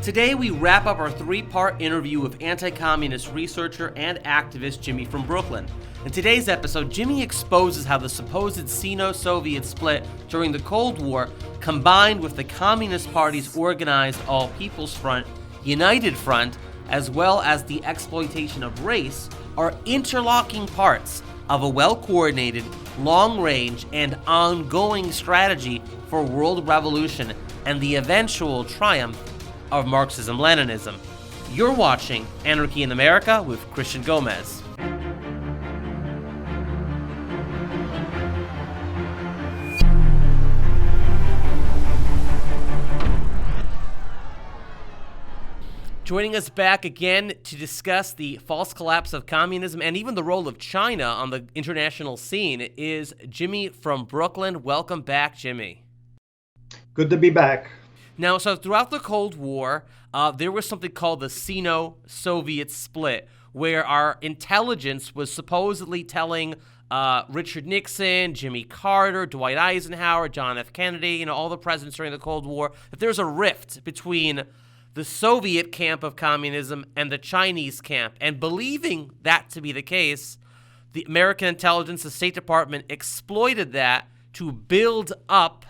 Today we wrap up our three-part interview with anti-communist researcher and activist Jimmy from Brooklyn. In today's episode, Jimmy exposes how the supposed Sino-Soviet split during the Cold War, combined with the Communist Party's organized All-People's Front, United Front, as well as the exploitation of race, are interlocking parts of a well-coordinated, long-range, and ongoing strategy for world revolution and the eventual triumph of Marxism-Leninism. You're watching Anarchy in America with Christian Gomez. Joining us back again to discuss the false collapse of communism and even the role of China on the international scene is Jimmy from Brooklyn. Welcome back, Jimmy. Good to be back. Now, so throughout the Cold War, there was something called the Sino-Soviet Split, where our intelligence was supposedly telling Richard Nixon, Jimmy Carter, Dwight Eisenhower, John F. Kennedy, all the presidents during the Cold War, that there's a rift between the Soviet camp of communism and the Chinese camp. And believing that to be the case, the American intelligence, the State Department, exploited that to build up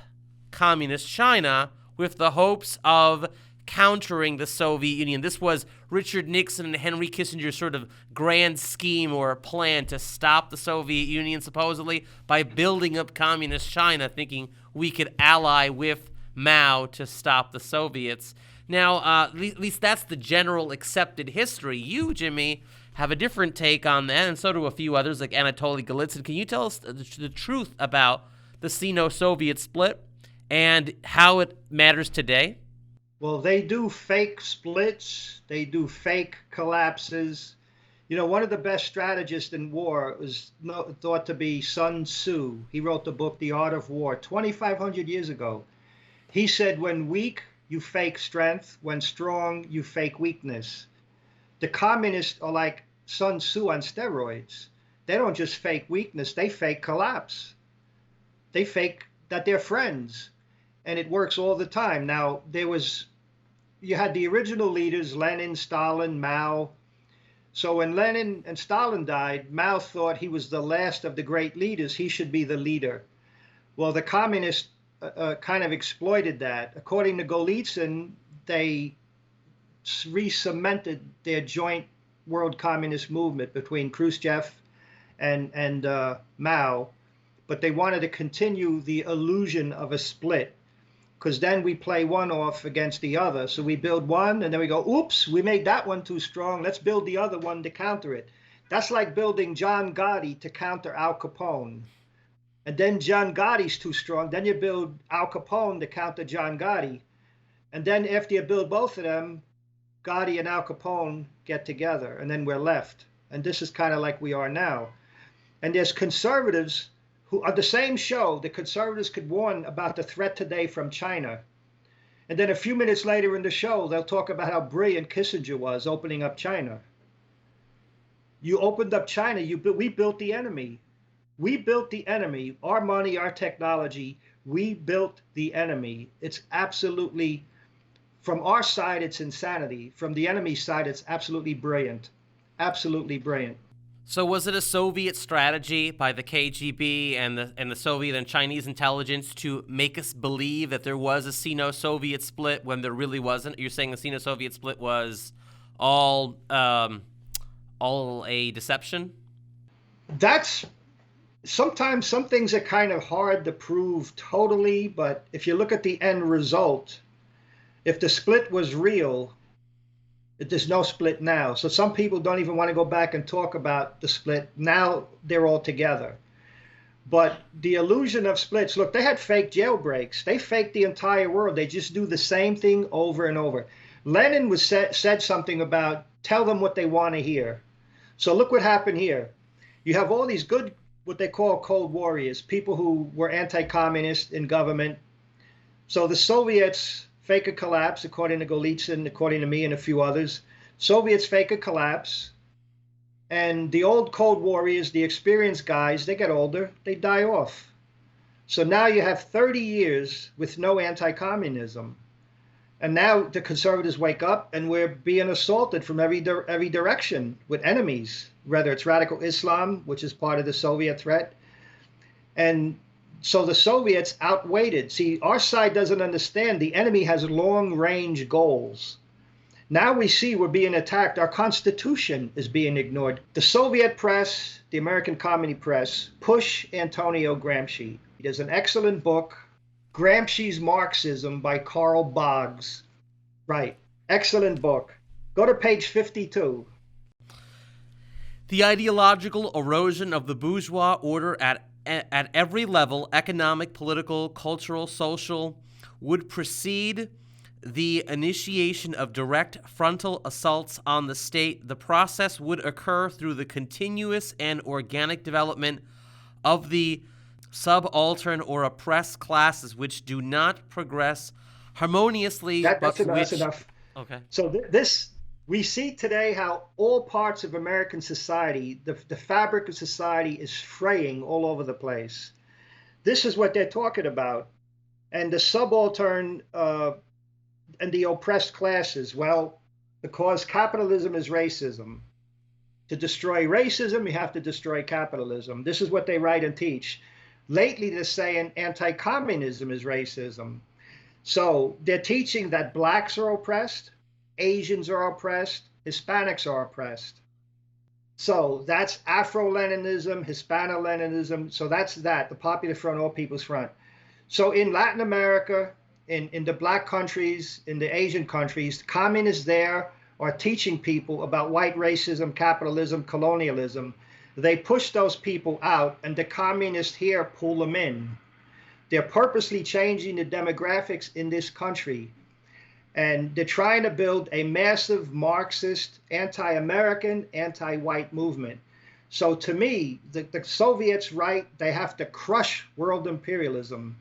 communist China with the hopes of countering the Soviet Union. This was Richard Nixon and Henry Kissinger's sort of grand scheme or plan to stop the Soviet Union, supposedly, by building up communist China, thinking we could ally with Mao to stop the Soviets. Now, at least that's the general accepted history. You, Jimmy, have a different take on that, and so do a few others, like Anatoly Golitsyn. Can you tell us the truth about the Sino-Soviet split and how it matters today? Well, they do fake splits. They do fake collapses. One of the best strategists in war was thought to be Sun Tzu. He wrote the book, The Art of War, 2,500 years ago. He said, when weak, you fake strength. When strong, you fake weakness. The communists are like Sun Tzu on steroids. They don't just fake weakness, they fake collapse. They fake that they're friends. And it works all the time. Now, you had the original leaders, Lenin, Stalin, Mao. So when Lenin and Stalin died, Mao thought he was the last of the great leaders. He should be the leader. Well, the communists kind of exploited that. According to Golitsyn, they re-cemented their joint world communist movement between Khrushchev and Mao. But they wanted to continue the illusion of a split, because then we play one off against the other. So we build one, and then we go, oops, we made that one too strong. Let's build the other one to counter it. That's like building John Gotti to counter Al Capone. And then John Gotti's too strong. Then you build Al Capone to counter John Gotti. And then after you build both of them, Gotti and Al Capone get together, and then we're left. And this is kind of like we are now. And there's conservatives who are the same show. The conservatives could warn about the threat today from China. And then a few minutes later in the show, they'll talk about how brilliant Kissinger was opening up China. You opened up China, we built the enemy. We built the enemy, our money, our technology, we built the enemy. It's absolutely, from our side, it's insanity. From the enemy's side, it's absolutely brilliant. Absolutely brilliant. So was it a Soviet strategy by the KGB and the Soviet and Chinese intelligence to make us believe that there was a Sino-Soviet split when there really wasn't? You're saying the Sino-Soviet split was all a deception? Sometimes some things are kind of hard to prove totally, but if you look at the end result, if the split was real, there's no split now. So some people don't even want to go back and talk about the split. Now they're all together. But the illusion of splits, look, they had fake jailbreaks. They faked the entire world. They just do the same thing over and over. Lenin said something about tell them what they want to hear. So look what happened here. You have all these good, what they call Cold Warriors, people who were anti-communist in government. So the Soviets fake a collapse, according to Golitsyn, according to me and a few others. Soviets fake a collapse. And the old Cold Warriors, the experienced guys, they get older, they die off. So now you have 30 years with no anti-communism. And now the conservatives wake up, and we're being assaulted from every direction with enemies, whether it's radical Islam, which is part of the Soviet threat. And so the Soviets outweighed. See, our side doesn't understand the enemy has long-range goals. Now we see we're being attacked. Our Constitution is being ignored. The Soviet press, the American Communist Press, push Antonio Gramsci. There's an excellent book, Gramsci's Marxism by Carl Boggs. Right. Excellent book. Go to page 52. The ideological erosion of the bourgeois order at every level, economic, political, cultural, social, would precede the initiation of direct frontal assaults on the state. The process would occur through the continuous and organic development of the subaltern or oppressed classes, which do not progress harmoniously. That's enough. Okay. So this, we see today how all parts of American society, the fabric of society is fraying all over the place. This is what they're talking about. And the subaltern and the oppressed classes, well, because capitalism is racism. To destroy racism, you have to destroy capitalism. This is what they write and teach. Lately, they're saying anti-communism is racism. So they're teaching that blacks are oppressed, Asians are oppressed, Hispanics are oppressed. So that's Afro-Leninism, Hispano-Leninism. So that's that, the Popular Front, All People's Front. So in Latin America, in the black countries, in the Asian countries, communists there are teaching people about white racism, capitalism, colonialism. They push those people out, and the communists here pull them in. They're purposely changing the demographics in this country. And they're trying to build a massive Marxist, anti-American, anti-white movement. So to me, the Soviets write they have to crush world imperialism.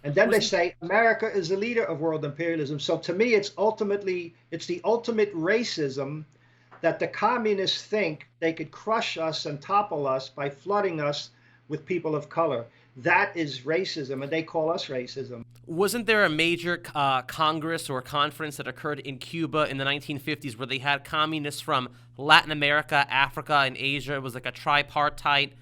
And then they say America is the leader of world imperialism. So to me, it's the ultimate racism that the communists think they could crush us and topple us by flooding us with people of color. That is racism, and they call us racism. Wasn't there a major congress or conference that occurred in Cuba in the 1950s where they had communists from Latin America, Africa, and Asia? It was like a tripartite...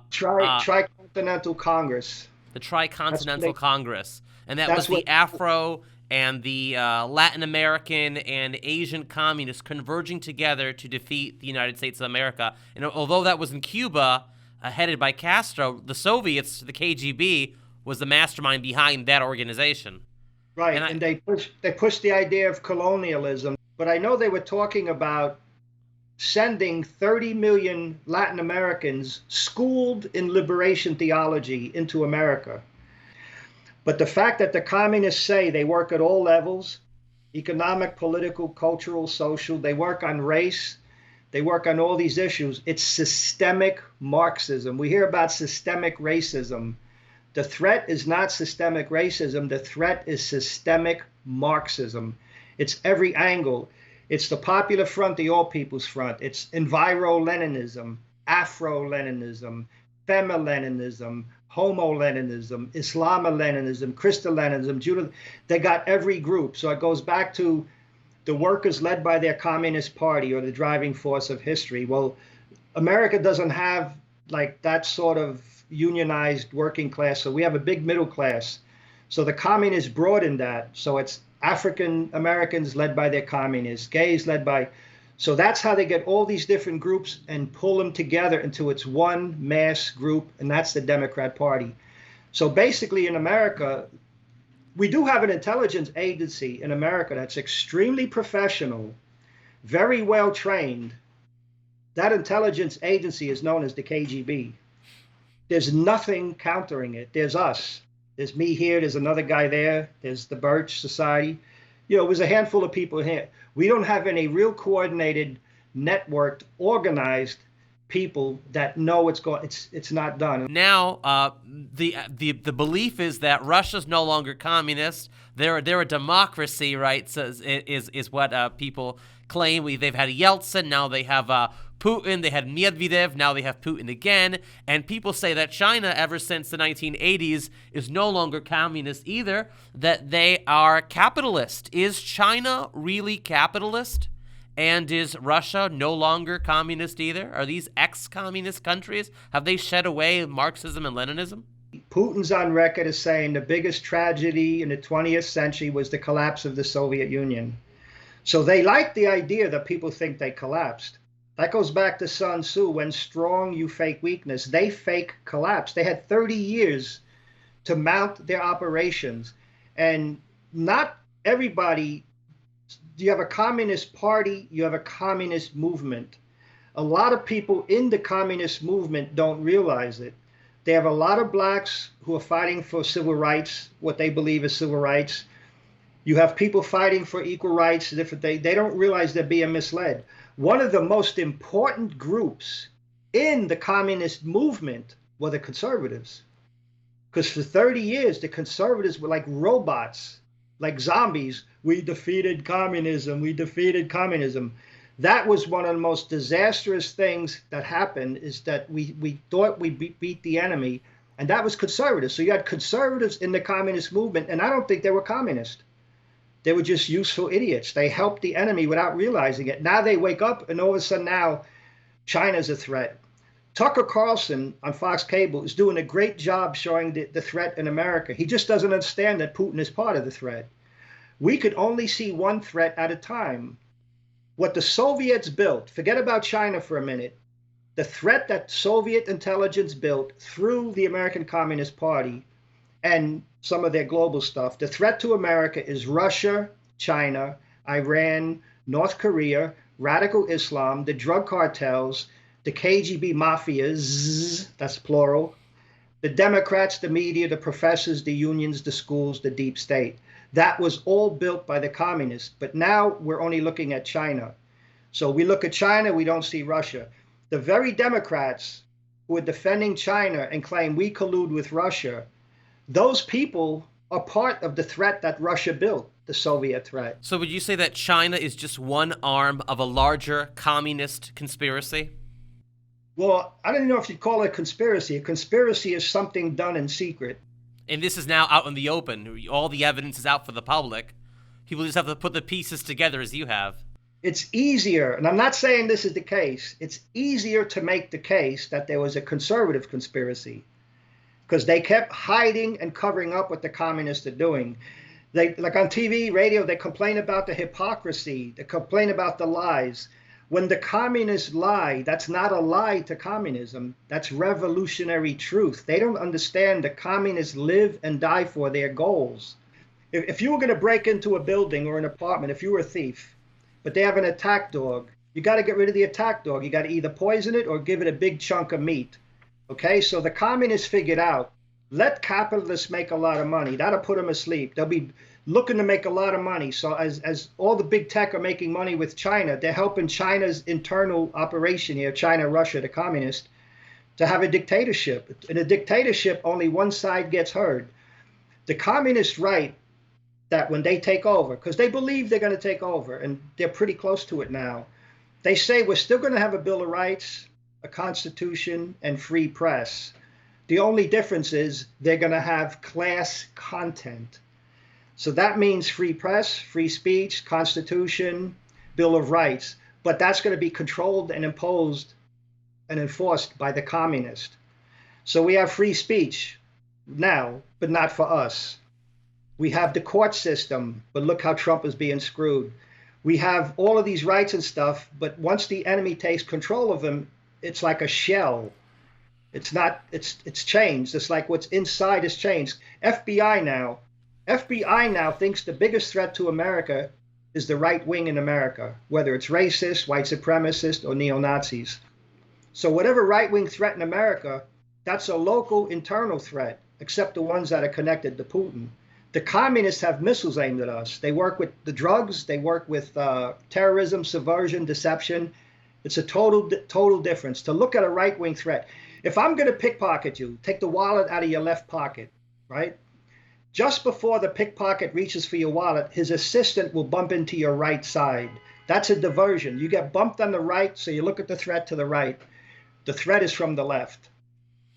Tri-Continental Congress. The Tri-Continental Congress. And that was the Afro and the Latin American and Asian communists converging together to defeat the United States of America. And although that was in Cuba, headed by Castro, the Soviets, the KGB, was the mastermind behind that organization. Right, and they pushed the idea of colonialism. But I know they were talking about sending 30 million Latin Americans schooled in liberation theology into America. But the fact that the communists say they work at all levels, economic, political, cultural, social, they work on race, they work on all these issues, it's systemic Marxism. We hear about systemic racism. The threat is not systemic racism, the threat is systemic Marxism. It's every angle. It's the Popular Front, the All People's Front. It's Enviro-Leninism, Afro-Leninism, Femi-Leninism, Homo-Leninism, Islamo-Leninism, Christo-Leninism, Judah. They got every group. So it goes back to the workers led by their Communist Party or the driving force of history. Well, America doesn't have like that sort of unionized working class. So we have a big middle class. So the communists broadened that. So it's African Americans led by their communists, gays led by, so that's how they get all these different groups and pull them together into its one mass group, and that's the Democrat Party. So basically in America, we do have an intelligence agency in America that's extremely professional, very well trained. That intelligence agency is known as the KGB. There's nothing countering it. There's us. There's me here, there's another guy there, there's the Birch Society. You know, it was a handful of people here. We don't have any real coordinated, networked, organized people that know it's not done. Now, the belief is that Russia's no longer communist. They're a democracy, right? So is what people claim. They've had Yeltsin. Now they have Putin, they had Medvedev, now they have Putin again. And people say that China, ever since the 1980s, is no longer communist either, that they are capitalist. Is China really capitalist? And is Russia no longer communist either? Are these ex-communist countries? Have they shed away Marxism and Leninism? Putin's on record as saying the biggest tragedy in the 20th century was the collapse of the Soviet Union. So they like the idea that people think they collapsed. That goes back to Sun Tzu, when strong you fake weakness. They fake collapse. They had 30 years to mount their operations. And not everybody, you have a communist party, you have a communist movement. A lot of people in the communist movement don't realize it. They have a lot of blacks who are fighting for civil rights, what they believe is civil rights. You have people fighting for equal rights. They don't realize they're being misled. One of the most important groups in the communist movement were the conservatives. Because for 30 years, the conservatives were like robots, like zombies. We defeated communism. We defeated communism. That was one of the most disastrous things that happened, is that we thought we beat the enemy, and that was conservatives. So you had conservatives in the communist movement, and I don't think they were communist. They were just useful idiots. They helped the enemy without realizing it. Now they wake up, and all of a sudden now China's a threat. Tucker Carlson on Fox Cable is doing a great job showing the threat in America. He just doesn't understand that Putin is part of the threat. We could only see one threat at a time. What the Soviets built, forget about China for a minute, the threat that Soviet intelligence built through the American Communist Party and some of their global stuff, the threat to America is Russia, China, Iran, North Korea, radical Islam, the drug cartels, the KGB mafias, that's plural, the Democrats, the media, the professors, the unions, the schools, the deep state. That was all built by the communists. But now we're only looking at China. So we look at China, we don't see Russia. The very Democrats who are defending China and claim we collude with Russia, those people are part of the threat that Russia built, the Soviet threat. So would you say that China is just one arm of a larger communist conspiracy? Well, I don't know if you'd call it a conspiracy. A conspiracy is something done in secret. And this is now out in the open. All the evidence is out for the public. People just have to put the pieces together as you have. It's easier, and I'm not saying this is the case, it's easier to make the case that there was a conservative conspiracy because they kept hiding and covering up what the communists are doing. They, like on TV, radio, they complain about the hypocrisy, they complain about the lies. When the communists lie, that's not a lie to communism. That's revolutionary truth. They don't understand the communists live and die for their goals. If you were going to break into a building or an apartment, if you were a thief, but they have an attack dog, you got to get rid of the attack dog. You got to either poison it or give it a big chunk of meat. Okay, so the communists figured out, let capitalists make a lot of money. That'll put them asleep. They'll be looking to make a lot of money. So as all the big tech are making money with China, they're helping China's internal operation here, China, Russia, the communists, to have a dictatorship. In a dictatorship, only one side gets heard. The communists write that when they take over, because they believe they're going to take over, and they're pretty close to it now, they say we're still going to have a Bill of Rights, a constitution, and free press. The only difference is they're going to have class content. So that means free press, free speech, constitution, Bill of Rights. But that's going to be controlled and imposed and enforced by the communist. So we have free speech now, but not for us. We have the court system, but look how Trump is being screwed. We have all of these rights and stuff, but once the enemy takes control of them, it's like a shell. It's not, it's changed. It's like what's inside has changed. FBI now thinks the biggest threat to America is the right wing in America, whether it's racist, white supremacist, or neo-Nazis. So whatever right-wing threat in America, that's a local internal threat, except the ones that are connected to Putin. The communists have missiles aimed at us. They work with the drugs. They work with terrorism, subversion, deception. It's a total difference. To look at a right-wing threat. If I'm going to pickpocket you, take the wallet out of your left pocket, right? Just before the pickpocket reaches for your wallet, his assistant will bump into your right side. That's a diversion. You get bumped on the right, so you look at the threat to the right. The threat is from the left.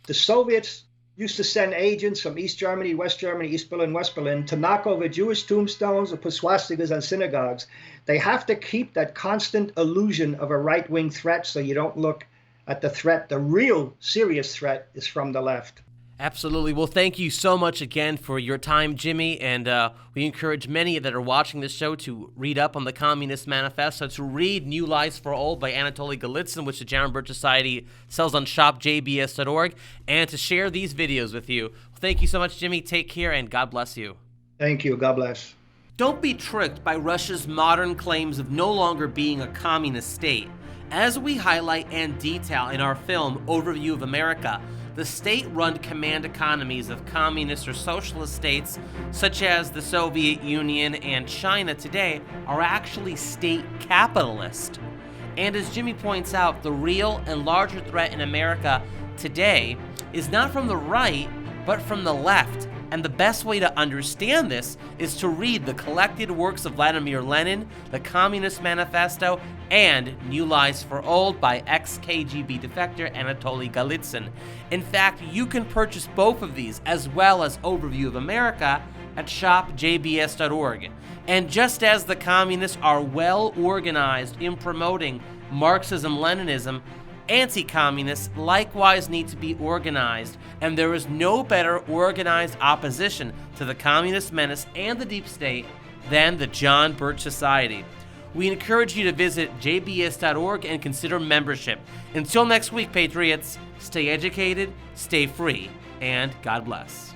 The Soviets used to send agents from East Germany, West Germany, East Berlin, West Berlin to knock over Jewish tombstones or put swastikas on synagogues. They have to keep that constant illusion of a right-wing threat so you don't look at the threat. The real serious threat is from the left. Absolutely. Well, thank you so much again for your time, Jimmy. And we encourage many that are watching this show to read up on the Communist Manifesto, to read New Lies for Old by Anatoly Golitsyn, which the John Birch Society sells on shopjbs.org, and to share these videos with you. Thank you so much, Jimmy. Take care, and God bless you. Thank you. God bless. Don't be tricked by Russia's modern claims of no longer being a communist state. As we highlight and detail in our film, Overview of America, the state-run command economies of communist or socialist states, such as the Soviet Union and China today, are actually state capitalist. And as Jimmy points out, the real and larger threat in America today is not from the right, but from the left. And the best way to understand this is to read the collected works of Vladimir Lenin, the Communist Manifesto, and New Lies for Old by ex-KGB defector Anatoly Golitsyn. In fact, you can purchase both of these, as well as Overview of America, at shopjbs.org. And just as the communists are well organized in promoting Marxism-Leninism, anti-communists likewise need to be organized, and there is no better organized opposition to the communist menace and the deep state than the John Birch Society. We encourage you to visit jbs.org and consider membership. Until next week, Patriots, stay educated, stay free, and God bless.